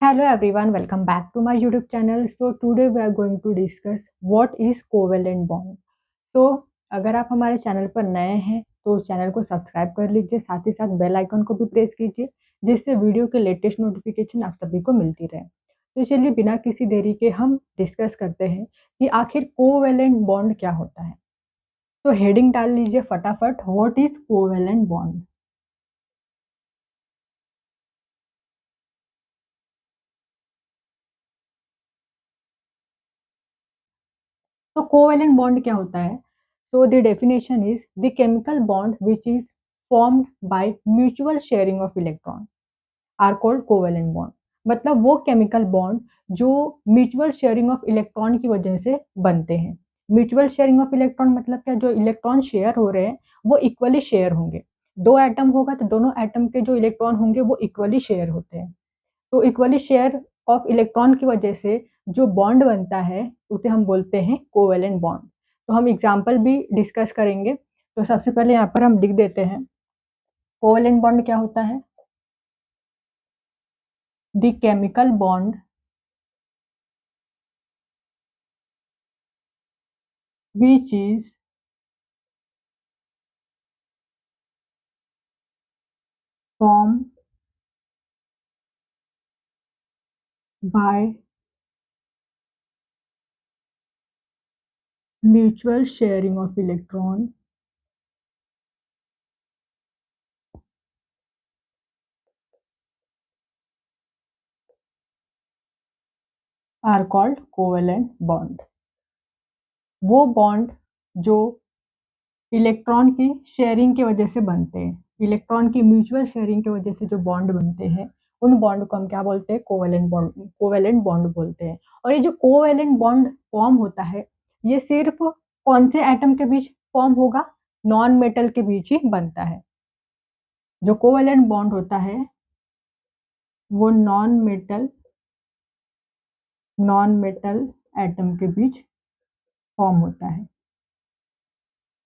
Hello everyone, welcome back to my YouTube channel. So today we are going to discuss what is covalent bond. So अगर आप हमारे channel पर नए हैं तो चैनल को सब्सक्राइब कर लीजिए, साथ ही साथ बेल आइकन को भी प्रेस कीजिए जिससे वीडियो के लेटेस्ट नोटिफिकेशन आप सभी को मिलती रहे। तो चलिए बिना किसी देरी के हम डिस्कस करते हैं कि आखिर कोवेलेंट बॉन्ड क्या होता है। तो हेडिंग डाल लीजिए फटाफट, व्हाट इज कोवेलेंट बॉन्ड। तो कोवेलेंट बॉन्ड क्या होता है? So the definition is the chemical bond which is formed by mutual sharing of electron are called covalent bond. मतलब वो केमिकल बॉन्ड जो म्यूचुअल शेयरिंग ऑफ इलेक्ट्रॉन की वजह से बनते हैं। म्यूचुअल शेयरिंग ऑफ इलेक्ट्रॉन मतलब क्या, जो इलेक्ट्रॉन शेयर हो रहे हैं वो इक्वली शेयर होंगे। दो एटम होगा तो दोनों एटम के जो इलेक्ट्रॉन होंगे वो इक्वली शेयर होते हैं। तो इक्वली शेयर ऑफ इलेक्ट्रॉन की वजह से जो बॉन्ड बनता है उसे हम बोलते हैं कोवेलेंट बॉन्ड। तो हम एग्जांपल भी डिस्कस करेंगे। तो सबसे पहले यहाँ पर हम लिख देते हैं कोवेलेंट बॉन्ड क्या होता है। The chemical bond which is formed by mutual sharing of electron are called covalent bond। वो बॉन्ड जो इलेक्ट्रॉन की शेयरिंग की वजह से बनते हैं, इलेक्ट्रॉन की म्यूचुअल शेयरिंग की वजह से जो बॉन्ड बनते हैं उन बॉन्ड को हम क्या बोलते हैं, कोवेलेंट बॉन्ड बोलते हैं। और ये जो कोवेलेंट बॉन्ड फॉर्म होता है ये सिर्फ कौन से एटम के बीच फॉर्म होगा, नॉन मेटल के बीच ही बनता है। जो कोवेलेंट बॉन्ड होता है वो नॉन मेटल एटम के बीच फॉर्म होता है।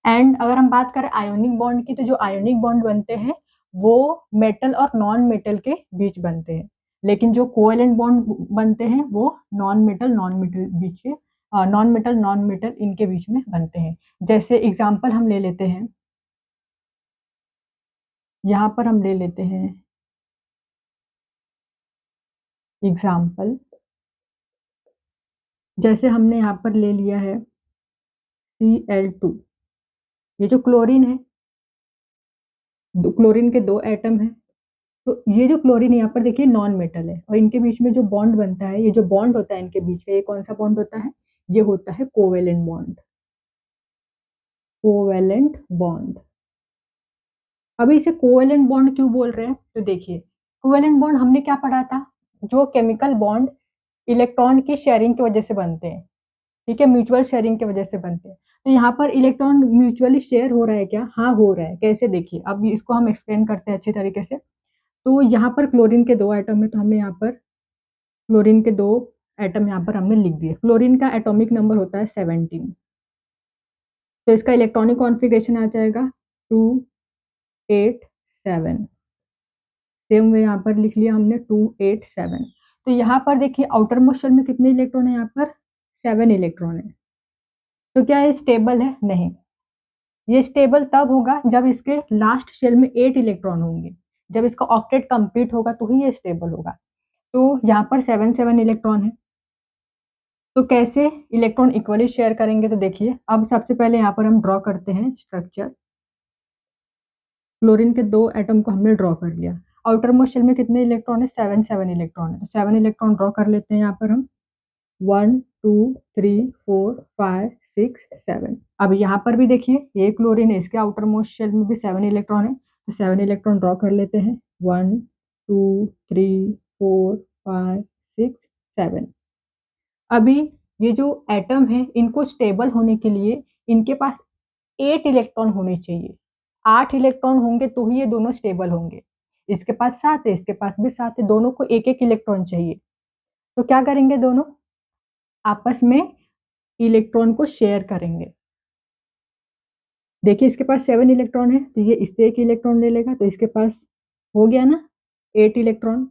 एंड अगर हम बात करें आयोनिक बॉन्ड की, तो जो आयोनिक बॉन्ड बनते हैं वो मेटल और नॉन मेटल के बीच बनते हैं। लेकिन जो कोवेलेंट बॉन्ड बनते हैं वो नॉन मेटल बीच के, नॉन मेटल इनके बीच में बनते हैं। जैसे एग्जांपल हम ले लेते हैं, यहाँ पर हम ले लेते हैं एग्जांपल, जैसे हमने यहाँ पर ले लिया है Cl2। ये जो क्लोरीन है, क्लोरीन के दो एटम हैं। तो ये जो क्लोरीन यहाँ पर देखिए नॉन मेटल है और इनके बीच में जो बॉन्ड बनता है, ये जो बॉन्ड होता है इनके बीच का, ये कौन सा बॉन्ड होता है, ये होता है कोवेलेंट बॉन्ड। Covalent bond. अभी इसे कोवेलेंट बॉन्ड क्यों बोल रहे हैं, तो देखिए कोवेलेंट बॉन्ड हमने क्या पढ़ा था, जो केमिकल बॉन्ड इलेक्ट्रॉन की शेयरिंग की वजह से बनते हैं। ठीक है, म्यूचुअल शेयरिंग की वजह से बनते हैं। तो यहाँ पर इलेक्ट्रॉन म्यूचुअली शेयर हो रहा है क्या, हाँ हो रहा है। कैसे, देखिए अब इसको हम एक्सप्लेन करते हैं अच्छी तरीके से। तो यहाँ पर क्लोरीन के दो एटम है, तो हमने यहाँ पर क्लोरीन के दो एटम यहाँ पर हमने लिख दिए। क्लोरीन का एटॉमिक नंबर होता है 17। तो इसका इलेक्ट्रॉनिक कॉन्फ़िगरेशन आ जाएगा 287। सेम वे यहाँ पर लिख लिया हमने 287। तो यहाँ पर देखिए आउटर मोस्ट शेल में कितने इलेक्ट्रॉन है, यहाँ पर 7 इलेक्ट्रॉन है। तो क्या ये स्टेबल है, नहीं। ये स्टेबल तब होगा जब इसके लास्ट शेल में 8 इलेक्ट्रॉन होंगे। जब इसका ऑक्टेट कंप्लीट होगा तो ही ये स्टेबल होगा। तो यहाँ पर 7 इलेक्ट्रॉन है। तो कैसे इलेक्ट्रॉन इक्वली शेयर करेंगे, तो देखिए अब सबसे पहले यहाँ पर हम ड्रॉ करते हैं स्ट्रक्चर। क्लोरीन के दो एटम को हमने ड्रॉ कर लिया। आउटर मोस्ट शेल में कितने इलेक्ट्रॉन है, 7 इलेक्ट्रॉन है। तो 7 इलेक्ट्रॉन ड्रॉ कर लेते हैं यहाँ पर हम, 1 2 3 4 5 6 7। अब यहाँ पर भी देखिए ये क्लोरीन है, इसके आउटर मोस्ट शेल में भी 7 इलेक्ट्रॉन है। तो 7 इलेक्ट्रॉन ड्रॉ कर लेते हैं, 1 2 3 4 5 6 7। अभी ये जो एटम है इनको स्टेबल होने के लिए इनके पास 8 इलेक्ट्रॉन होने चाहिए। 8 इलेक्ट्रॉन होंगे तो ही ये दोनों स्टेबल होंगे। इसके पास 7 है, इसके पास भी 7 है, दोनों को एक एक इलेक्ट्रॉन चाहिए। तो क्या करेंगे, दोनों आपस में इलेक्ट्रॉन को शेयर करेंगे। देखिए इसके पास 7 इलेक्ट्रॉन है तो ये इससे एक इलेक्ट्रॉन ले लेगा, तो इसके पास हो गया ना 8 इलेक्ट्रॉन।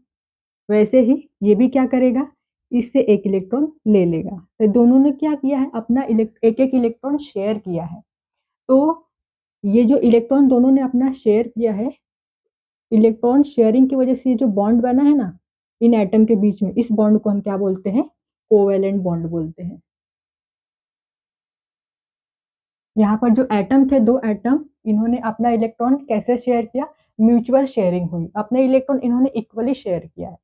वैसे ही ये भी क्या करेगा, इससे एक इलेक्ट्रॉन ले लेगा। तो दोनों ने क्या किया है, अपना एक एक इलेक्ट्रॉन शेयर किया है। तो ये जो इलेक्ट्रॉन दोनों ने अपना शेयर किया है, इलेक्ट्रॉन शेयरिंग की वजह से ये जो बॉन्ड बना है ना इन एटम के बीच में, इस बॉन्ड को हम क्या बोलते हैं, कोवेलेंट बॉन्ड बोलते हैं। यहाँ पर जो एटम थे, दो एटम, इन्होंने अपना इलेक्ट्रॉन कैसे शेयर किया, म्यूचुअल शेयरिंग हुई, अपने इलेक्ट्रॉन इन्होंने इक्वली शेयर किया है।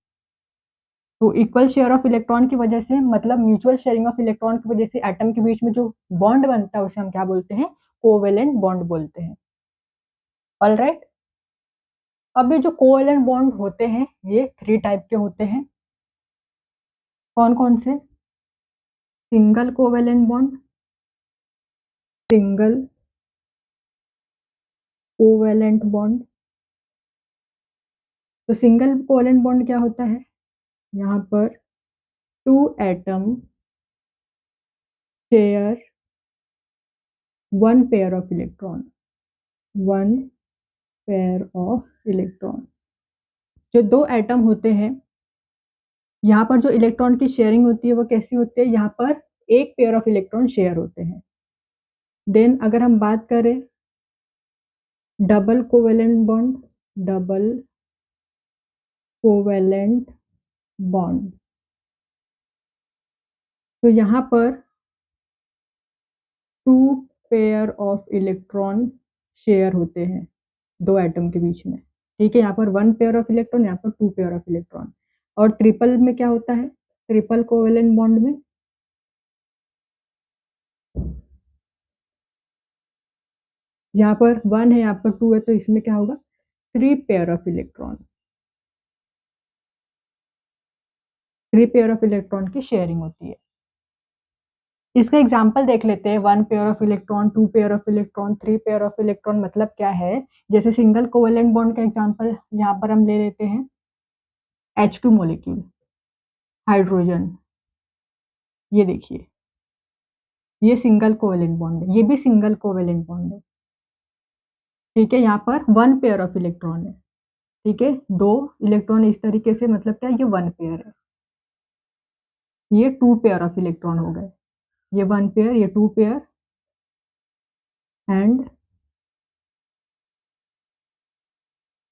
तो इक्वल शेयर ऑफ इलेक्ट्रॉन की वजह से, मतलब म्यूचुअल शेयरिंग ऑफ इलेक्ट्रॉन की वजह से एटम के बीच में जो बॉन्ड बनता है उसे हम क्या बोलते हैं, कोवेलेंट बॉन्ड बोलते हैं। ऑलराइट, अब ये जो कोवेलेंट बॉन्ड होते हैं ये 3 टाइप के होते हैं। कौन कौन से, single covalent bond, single covalent bond. तो सिंगल कोवेलेंट बॉन्ड क्या होता है, यहाँ पर 2 atom share 1 pair of electron, 1 pair of electron. जो 2 एटम होते हैं, यहाँ पर जो इलेक्ट्रॉन की शेयरिंग होती है वो कैसी होती है, यहाँ पर एक पेयर ऑफ इलेक्ट्रॉन शेयर होते हैं। देन अगर हम बात करें double covalent bond, double covalent bond, तो यहाँ पर 2 पेयर ऑफ इलेक्ट्रॉन शेयर होते हैं 2 एटम के बीच में। ठीक है, यहाँ पर 1 पेयर ऑफ इलेक्ट्रॉन, यहाँ पर 2 पेयर ऑफ इलेक्ट्रॉन। और ट्रिपल में क्या होता है, ट्रिपल कोवेलेंट बॉन्ड में यहाँ पर 1 है, यहाँ पर 2 है, तो इसमें क्या होगा, 3 pair of electron, 3 pair of electron की शेयरिंग होती है। इसका एग्जाम्पल देख लेते हैं, 1 pair of electron, 2 pair of electron, 3 pair of electron मतलब क्या है। जैसे सिंगल कोवेलेंट बॉन्ड का एग्जाम्पल यहाँ पर हम ले लेते हैं, H2 मोलिक्यूल, हाइड्रोजन, ये देखिए, ये सिंगल कोवेलेंट बॉन्ड है, ये भी सिंगल कोवेलेंट बॉन्ड है। ठीक है, यहाँ पर 1 पेयर ऑफ इलेक्ट्रॉन है। ठीक है, 2 इलेक्ट्रॉन इस तरीके से, मतलब क्या, ये 1 पेयर है, ये 2 पेयर ऑफ इलेक्ट्रॉन हो गए, ये 1 पेयर, ये 2 pair, and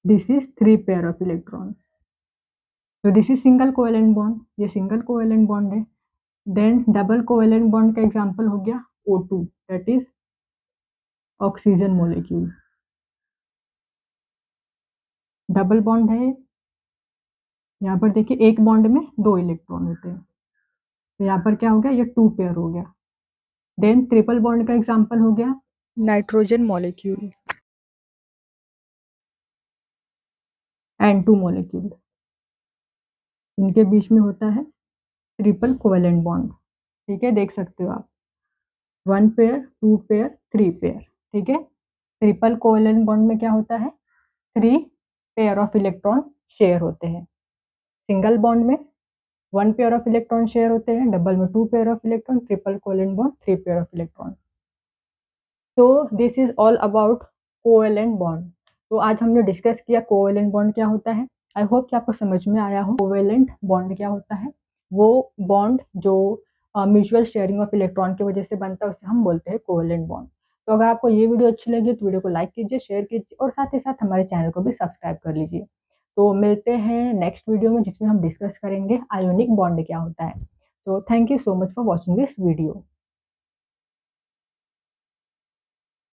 this is 3 pair of electron. तो this is single covalent bond, ये सिंगल कोवेलेंट बॉन्ड है। देन डबल कोवेलेंट बॉन्ड का एग्जांपल हो गया O2, that is oxygen molecule, double bond है। यहाँ पर देखिए एक बॉन्ड में 2 इलेक्ट्रॉन होते हैं, तो यहाँ पर क्या हो गया, ये 2 पेयर हो गया। देन ट्रिपल बॉन्ड का एग्जांपल हो गया नाइट्रोजन मॉलिक्यूल, N2 मॉलिक्यूल, इनके बीच में होता है ट्रिपल कोवेलेंट बॉन्ड। ठीक है, देख सकते हो आप, 1 पेयर, 2 पेयर, 3 पेयर। ठीक है, ट्रिपल कोवेलेंट बॉन्ड में क्या होता है, 3 पेयर ऑफ इलेक्ट्रॉन शेयर होते हैं। सिंगल बॉन्ड में 1 पेयर ऑफ इलेक्ट्रॉन शेयर होते हैं, डबल में 2 pair of electron, triple covalent bond 3 pair of electron. तो this is all about covalent bond. तो आज हमने डिस्कस किया कोवेलेंट बॉन्ड क्या होता है। आई होप कि आपको समझ में आया हो कोवेलेंट बॉन्ड क्या होता है। वो बॉन्ड जो म्यूचुअल शेयरिंग ऑफ इलेक्ट्रॉन की वजह से बनता है उसे हम बोलते हैं कोवेलेंट बॉन्ड। तो अगर आपको ये वीडियो अच्छी लगी तो वीडियो को लाइक कीजिए, शेयर कीजिए और साथ ही साथ हमारे चैनल को भी सब्सक्राइब कर लीजिए। तो मिलते हैं नेक्स्ट वीडियो में जिसमें हम डिस्कस करेंगे आयोनिक बॉन्ड क्या होता है। तो thank you so much for watching this video.